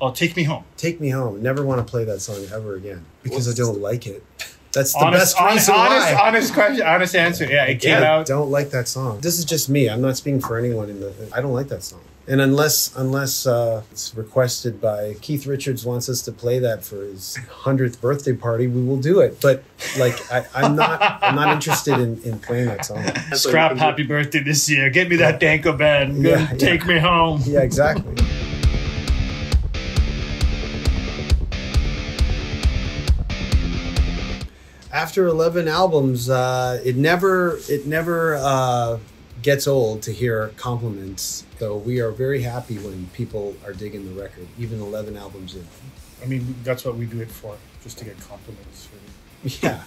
Oh, Take Me Home. Take Me Home. Never want to play that song ever again because I don't like it. That's the Honest, best reason why. honest question, honest answer. Yeah, it came out. Don't like that song. This is just me. I'm not speaking for anyone. I don't like that song. And unless it's requested by Keith Richards wants us to play that for his 100th birthday party, we will do it. But like, I'm not interested in playing that song. Scrap Happy Birthday this year. Get me that Danko band. Take Me Home. Yeah, exactly. After 11 albums, it never gets old to hear compliments. So we are very happy when people are digging the record, even 11 albums in. I mean, that's what we do it for, just to get compliments. Really. Yeah.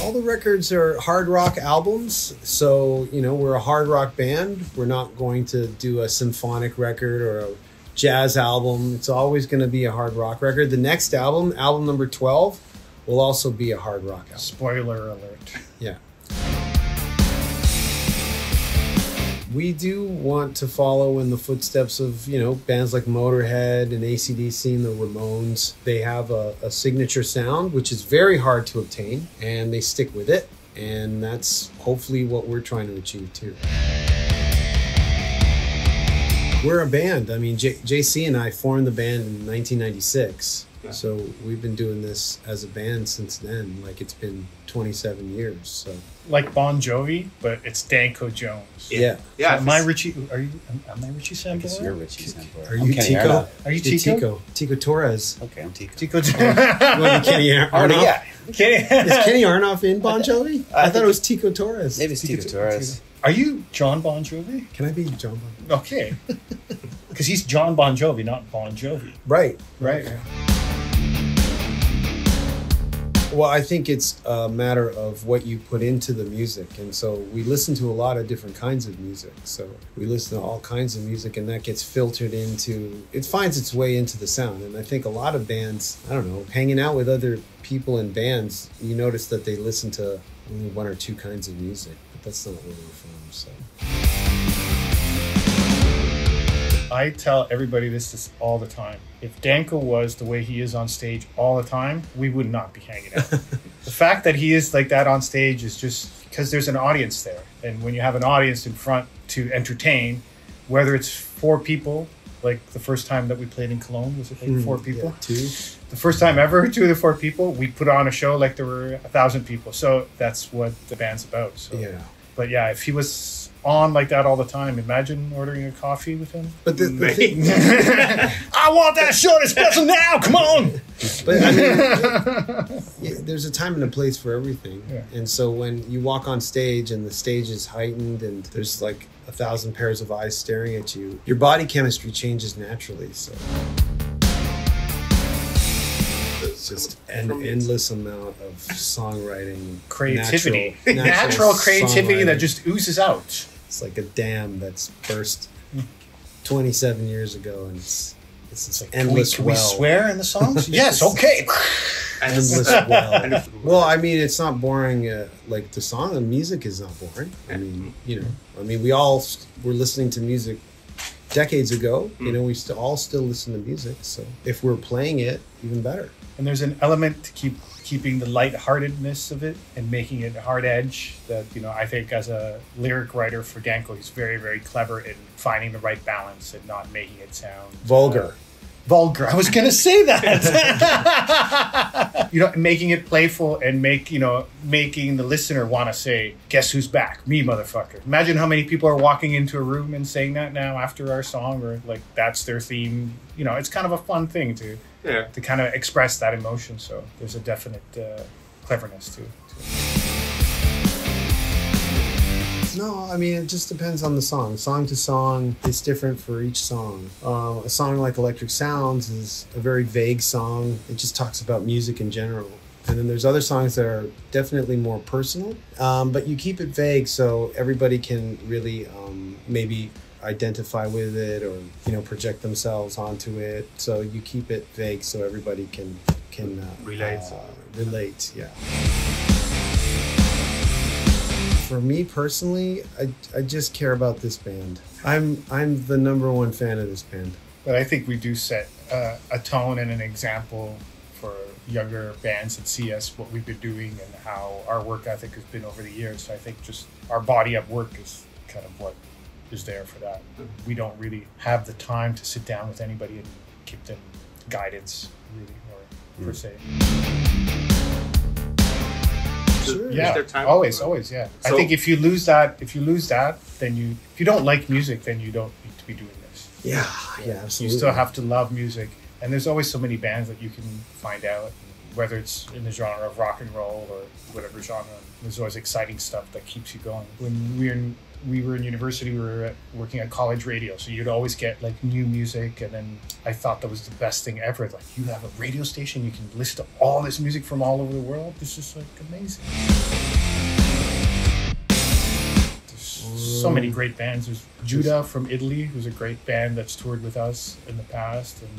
All the records are hard rock albums. So, we're a hard rock band. We're not going to do a symphonic record or a jazz album. It's always going to be a hard rock record. The next album number 12, will also be a hard rock album. Spoiler alert. Yeah. We do want to follow in the footsteps of, bands like Motorhead and AC/DC and the Ramones. They have a signature sound, which is very hard to obtain, and they stick with it. And that's hopefully what we're trying to achieve too. We're a band. I mean, JC and I formed the band in 1996. Yeah. So we've been doing this as a band since then. Like, it's been 27 years. So like Bon Jovi, but it's Danko Jones. Yeah. So am I Richie? Am I Richie Sambora? I guess you're Richie Sambora. Are you Tico? Are you Tico? Tico Torres. Okay, I'm Tico. Tico Torres. You want to be Kenny Arnoff? Yeah. Is Kenny Arnoff in Bon Jovi? I thought it was Tico Torres. Maybe it's Tico Torres. Are you John Bon Jovi? Can I be John Bon Jovi? Okay. Because he's John Bon Jovi, not Bon Jovi. Right. Right. Well, I think it's a matter of what you put into the music. And so we listen to a lot of different kinds of music. So we listen to all kinds of music, and that gets filtered into, it finds its way into the sound. And I think a lot of bands, I don't know, hanging out with other people in bands, you notice that they listen to only one or two kinds of music. But that's not where we're from, so. I tell everybody this all the time. If Danko was the way he is on stage all the time, we would not be hanging out. The fact that he is like that on stage is just because there's an audience there. And when you have an audience in front to entertain, whether it's 4 people, like the first time that we played in Cologne, was it like 4 people? Yeah, 2. The first time ever, 2 of the 4 people, we put on a show like there were 1,000 people. So that's what the band's about. So. Yeah. But yeah, if he was on like that all the time, imagine ordering a coffee with him. But the thing, I want that short espresso now, come on. But I mean, there's a time and a place for everything. Yeah. And so when you walk on stage and the stage is heightened and there's like 1,000 pairs of eyes staring at you, your body chemistry changes naturally. So it's just an endless amount of songwriting, creativity, natural creativity that just oozes out. It's like a dam that's burst 27 years ago, and it's like endless. Can we swear in the songs? Yes, okay. Endless well. Well, I mean, it's not boring. Like the song, the music is not boring. I mean, we all were listening to music decades ago. We all still listen to music. So if we're playing it, even better. And there's an element to keeping the lightheartedness of it and making it hard edge that, I think as a lyric writer for Danko, he's very, very clever in finding the right balance and not making it sound vulgar. I was going to say that. Making it playful and making the listener want to say, guess who's back? Me, motherfucker. Imagine how many people are walking into a room and saying that now after our song, or like that's their theme. It's kind of a fun thing to kind of express that emotion. So there's a definite cleverness to it. No, I mean, it just depends on the song. Song to song, it's different for each song. A song like Electric Sounds is a very vague song. It just talks about music in general. And then there's other songs that are definitely more personal, but you keep it vague so everybody can really maybe identify with it or project themselves onto it. So you keep it vague so everybody can relate. Yeah. For me personally, I just care about this band. I'm the number one fan of this band. But I think we do set a tone and an example for younger bands that see us, what we've been doing, and how our work ethic has been over the years. So I think just our body of work is kind of what is there for that. We don't really have the time to sit down with anybody and give them guidance, really, or per se. Sure. Yeah, Is there time? always, yeah. I So- think if you lose that, then if you don't like music, then you don't need to be doing this. Yeah, You absolutely. still have to love music, and there's always so many bands that you can find out, whether it's in the genre of rock and roll or whatever genre. There's always exciting stuff that keeps you going. When we were in university, we were working at college radio, so you'd always get like new music, and then I thought that was the best thing ever. Like, you have a radio station, you can listen to all this music from all over the world. It's just like amazing. There's so many great bands. There's Judah from Italy, who's a great band that's toured with us in the past, and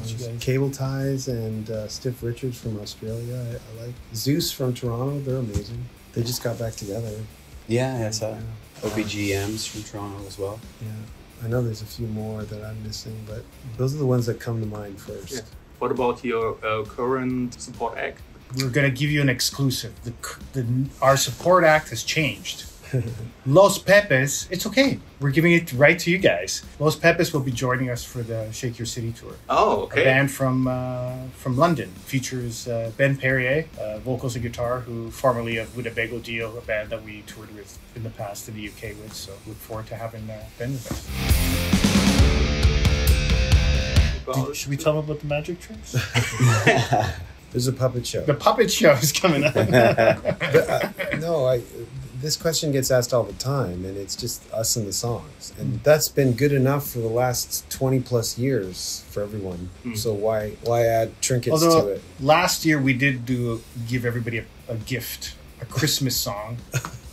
you guys- Cable Ties and Stiff Richards from Australia. I like Zeus from Toronto. They're amazing. They just got back together. Yeah, I saw OBGMs from Toronto as well. Yeah, I know there's a few more that I'm missing, but those are the ones that come to mind first. Yeah. What about your current support act? we're going to give you an exclusive. Our support act has changed. Los Pepes, it's okay. We're giving it right to you guys. Los Pepes will be joining us for the Shake Your City tour. Oh, A okay. band from London. Features Ben Perrier, vocals and guitar, who formerly of Winnebago Deal, a band that we toured with in the past in the UK with. So look forward to having Ben with us. About- Should we tell them about the magic tricks? There's a puppet show. The puppet show is coming up. No, this question gets asked all the time, and it's just us and the songs. And that's been good enough for the last 20 plus years for everyone. So why add trinkets to Although it? last year we did give everybody a gift, a Christmas song.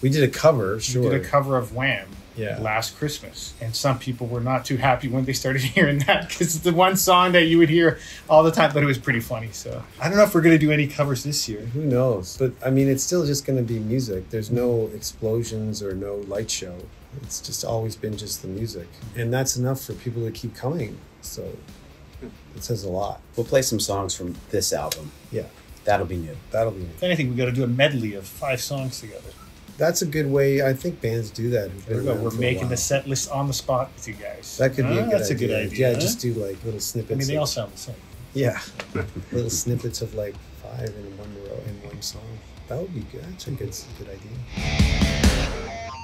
We did a cover, sure. We did a cover of Wham! Yeah. Last Christmas. And some people were not too happy when they started hearing that, because it's the one song that you would hear all the time, but it was pretty funny. So I don't know if we're going to do any covers this year. Who knows? But I mean, it's still just going to be music. There's no explosions or no light show. It's just always been just the music. And that's enough for people to keep coming. So it says a lot. We'll play some songs from this album. Yeah, That'll be new. that'll be If anything, we got to do a medley of 5 songs together. That's a good way. I think bands do that. who've There we been go. around We're for a making while. the set list on the spot with you guys. That could be a good That's idea. a good idea. Yeah, huh? just do like little snippets. I mean, they of- all sound the same. Yeah, little snippets of like 5 in one row in one song. That would be good. That's a good idea.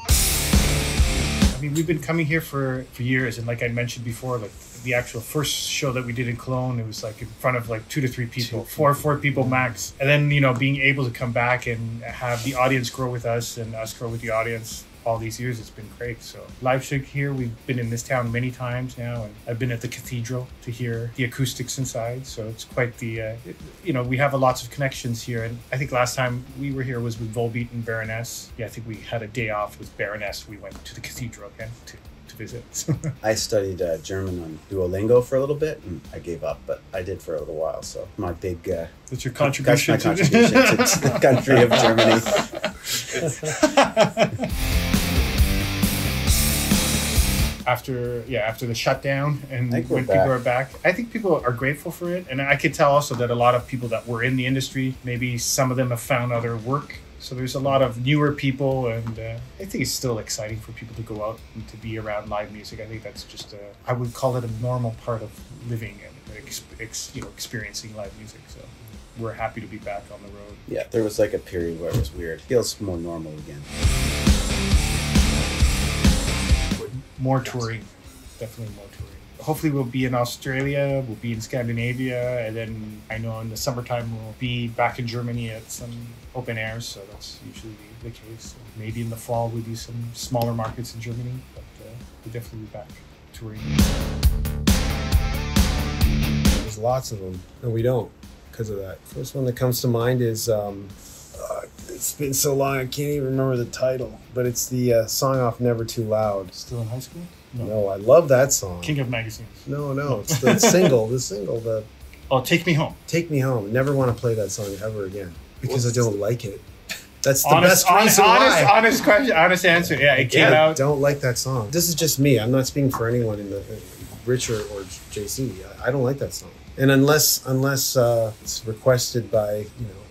I mean, we've been coming here for years, and like I mentioned before, like the actual first show that we did in Cologne, it was like in front of like 2 to 3 people, four people max. And then, you know, being able to come back and have the audience grow with us and us grow with the audience all these years, it's been great. So live show here, we've been in this town many times now, and I've been at the cathedral to hear the acoustics inside. So it's quite the, you know, we have lots of connections here. And I think last time we were here was with Volbeat and Baroness. Yeah, I think we had a day off with Baroness. We went to the cathedral again to visit. I studied German on Duolingo for a little bit, and I gave up, but I did for a little while. So my big That's your that's contribution. my contribution to the country of Germany. After the shutdown, and I think we're when people back. are back, I think people are grateful for it. And I could tell also that a lot of people that were in the industry, maybe some of them have found other work. So there's a lot of newer people, and I think it's still exciting for people to go out and to be around live music. I think that's just I would call it a normal part of living and experiencing live music. So we're happy to be back on the road. Yeah, there was like a period where it was weird. Feels more normal again. More touring, definitely more touring. Hopefully we'll be in Australia, we'll be in Scandinavia, and then I know in the summertime we'll be back in Germany at some open airs, so that's usually the case. So maybe in the fall we'll do some smaller markets in Germany, but we'll definitely be back touring. There's lots of them, and we don't because of that. First one that comes to mind is it's been so long I can't even remember the title, but it's the song off "Never Too Loud." Still in high school? No, I love that song. King of Magazines. No, it's the single. The Oh, Take Me Home. "Take Me Home." Never want to play that song ever again because I don't like it. That's the best reason why. Honest question, honest answer. Yeah, it came I out. don't like that song. This is just me. I'm not speaking for anyone in the Richard or JC. I don't like that song. And unless it's requested by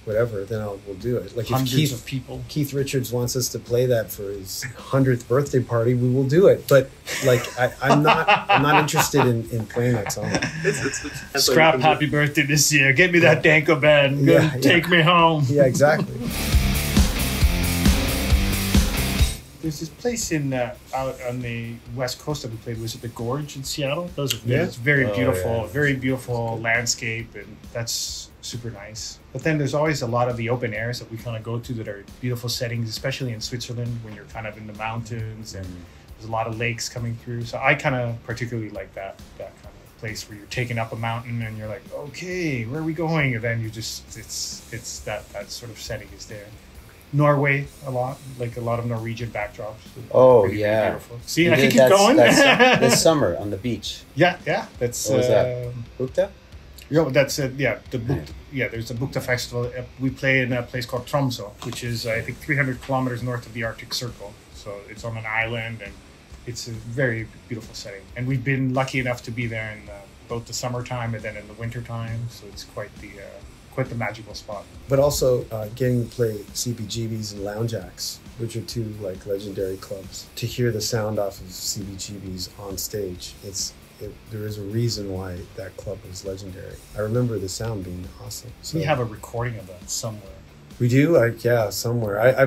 whatever, then we'll do it. Like Hundreds if of people. Keith Richards wants us to play that for his 100th birthday party, we will do it. But like I'm not interested in playing that song. Scrap happy birthday this year. Get me that Danko band. Take me home. Yeah, exactly. There's this place out on the west coast that we played. Was it the Gorge in Seattle? Those are It's very beautiful, very beautiful landscape, and that's super nice. But then there's always a lot of the open airs that we kind of go to that are beautiful settings, especially in Switzerland when you're kind of in the mountains and there's a lot of lakes coming through. So I kind of particularly like that kind of place where you're taking up a mountain and you're like, okay, where are we going? And then you just it's that sort of setting is there. Norway a lot, like a lot of Norwegian backdrops. Pretty beautiful. See, I can keep going. That's this summer on the beach. Yeah. That's what was that? Bukta? That's it. Yeah, the Bukta. Yeah, there's the Bukta Festival. We play in a place called Tromsø, which is I think 300 kilometers north of the Arctic Circle. So it's on an island, and it's a very beautiful setting. And we've been lucky enough to be there in both the summertime and then in the wintertime. So it's quite the magical spot. But also getting to play CBGB's and Lounge Acts, which are two like legendary clubs. To hear the sound off of CBGB's on stage, there is a reason why that club was legendary. I remember the sound being awesome. So we have a recording of that somewhere. We do, somewhere.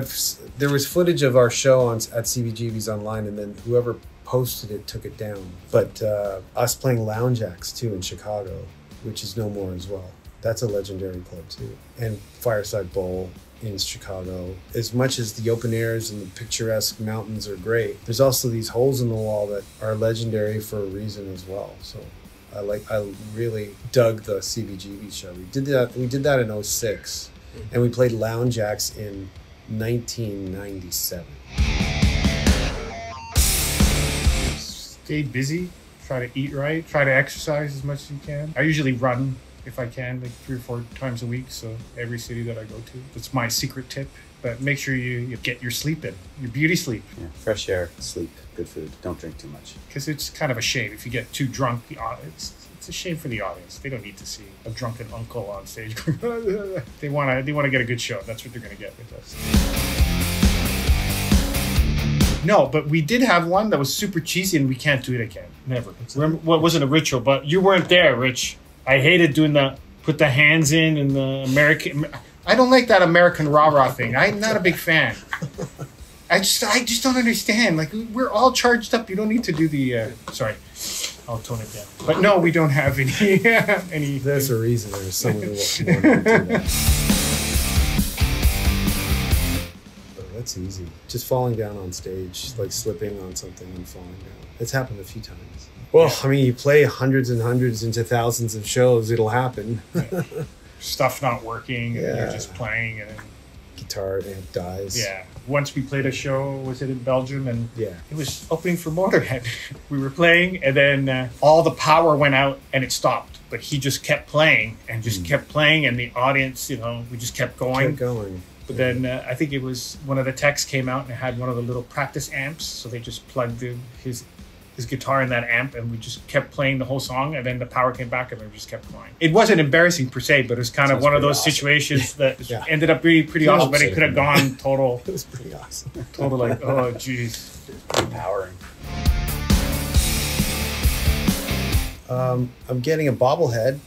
There was footage of our show at CBGB's online, and then whoever posted it took it down. But us playing Lounge Acts too in Chicago, which is no more as well. That's a legendary club too. And Fireside Bowl in Chicago. As much as the open airs and the picturesque mountains are great, there's also these holes in the wall that are legendary for a reason as well. So I really dug the CBGB show. We did that in 2006, and we played Lounge Acts in 1997. Stay busy, try to eat right, try to exercise as much as you can. I usually run if I can, like 3 or 4 times a week. So every city that I go to, that's my secret tip. But make sure you get your sleep in, your beauty sleep. Yeah, fresh air, sleep, good food. Don't drink too much. Because it's kind of a shame if you get too drunk. It's a shame for the audience. They don't need to see a drunken uncle on stage. They want to get a good show. That's what they're going to get with us. No, but we did have one that was super cheesy, and we can't do it again. Never. Remember, well, it wasn't a ritual, but you weren't there, Rich. I hated doing put the hands in and the American. I don't like that American rah-rah thing. I'm not a big fan. I just don't understand. Like, we're all charged up. You don't need to do the. Sorry, I'll tone it down. But no, we don't have any. There's a reason. There's someone who wants to do that. But that's easy. Just falling down on stage, like slipping on something and falling down. It's happened a few times. Well, I mean, you play hundreds and hundreds into thousands of shows, it'll happen. Stuff not working, and you're just playing, and then guitar amp dies. Yeah. Once we played a show, was it in Belgium? And it was opening for Motorhead. We were playing, and then all the power went out, and it stopped. But he just kept playing, and just kept playing, and the audience, we just kept going. But then I think it was one of the techs came out and had one of the little practice amps, so they just plugged in his guitar in that amp, and we just kept playing the whole song, and then the power came back, and we just kept going. It wasn't embarrassing per se, but it was kind of one of those situations that ended up being pretty awesome, but it could have gone total. It was pretty awesome. Total like, oh, geez. Empowering. I'm getting a bobblehead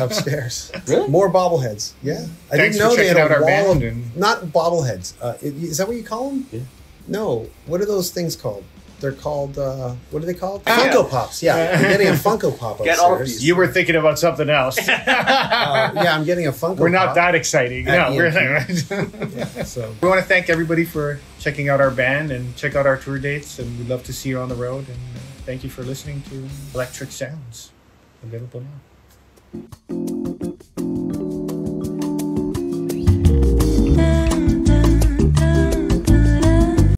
upstairs. Really? More bobbleheads. Yeah. I Thanks didn't know for they had checking out a our wall band of, not bobbleheads. Is that what you call them? Yeah. No. What are those things called? They're called, what are they called? Funko Pops. Yeah. I'm getting a Funko Pop upstairs. Get all of these. You were thinking about something else. Yeah, I'm getting a Funko Pop. We're not that exciting. No, we're So we want to thank everybody for checking out our band and check out our tour dates, and we'd love to see you on the road. And thank you for listening to Electric Sounds, available now.